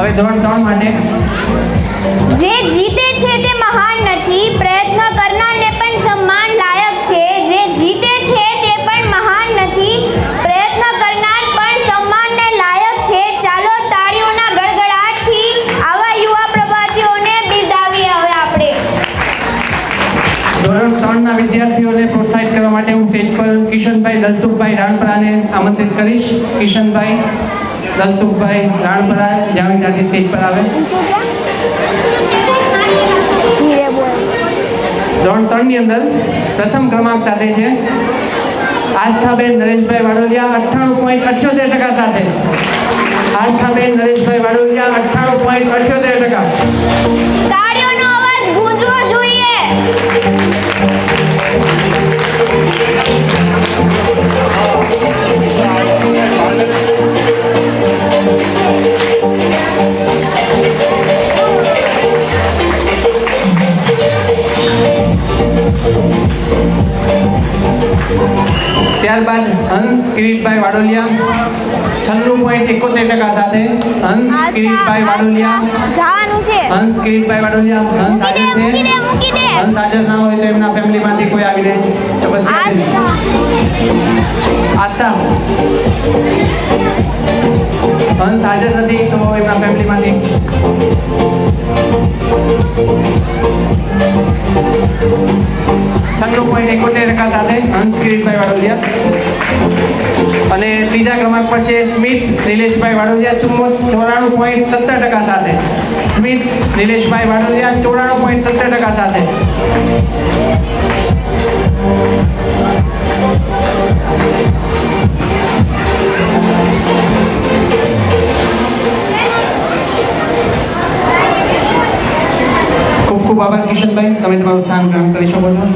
હવે ધોરણ 3 માટે જે જીતે છે તે મહાન નથી, પ્રયત્ન કરનારને પણ સન્માન લાયક છે. જે જીતે છે તે પણ મહાન નથી, પ્રયત્ન કરનાર પણ સન્માનને લાયક છે. ચાલો તાળીઓના ગડગડાટથી આવા યુવા પ્રભાતીઓને બિરદાવીએ. હવે આપણે ધોરણ 3 ના વિદ્યાર્થીઓને પ્રોત્સાહિત કરવા માટે હું સ્ટેજ પર કિશનભાઈ દલસુખભાઈ રાણપરાને આમંત્રિત કરીશ. કિશનભાઈ દલસુખભાઈ રાણપરા જામીનદારથી સ્ટેજ પર આવે. ધોરણ 3 ની અંદર પ્રથમ ક્રમાંક સાથે છે આસ્થાબેન નરેશભાઈ વાડોલિયા 98.78% સાથે. આસ્થાબેન નરેશભાઈ વાડોલિયા 98.78%. તાળીઓનો અવાજ ગૂંજવો જોઈએ. ત્યારબાદ હંસ કિરીટભાઈ વાડોલિયા 96.71% સાથે. હંસ કિરીટભાઈ વાડોલિયા જવાનું છે. હંસ કિરીટભાઈ વાડોલિયા હંસ હાજર છે. મૂકી દે. હંસ હાજર ના હોય તો એમના ફેમિલીમાંથી કોઈ આવીને તપસ્યા કરે. આસ્થા હંસ હાજર નથી તો એમના ફેમિલીમાંથી 96.71% સાથે હંસ કિરીટભાઈ વાડોલિયા. અને ત્રીજા ક્રમાંક પર છે સ્મિત નિલેશભાઈ વાડોલિયા 94.70% સાથે. સ્મિત નિલેશભાઈ વાડોલિયા 94.70% સાથે. ખૂબ ખૂબ આભાર કિશનભાઈ, તમે તમારું સ્થાન ગ્રહણ કરી શકો છો.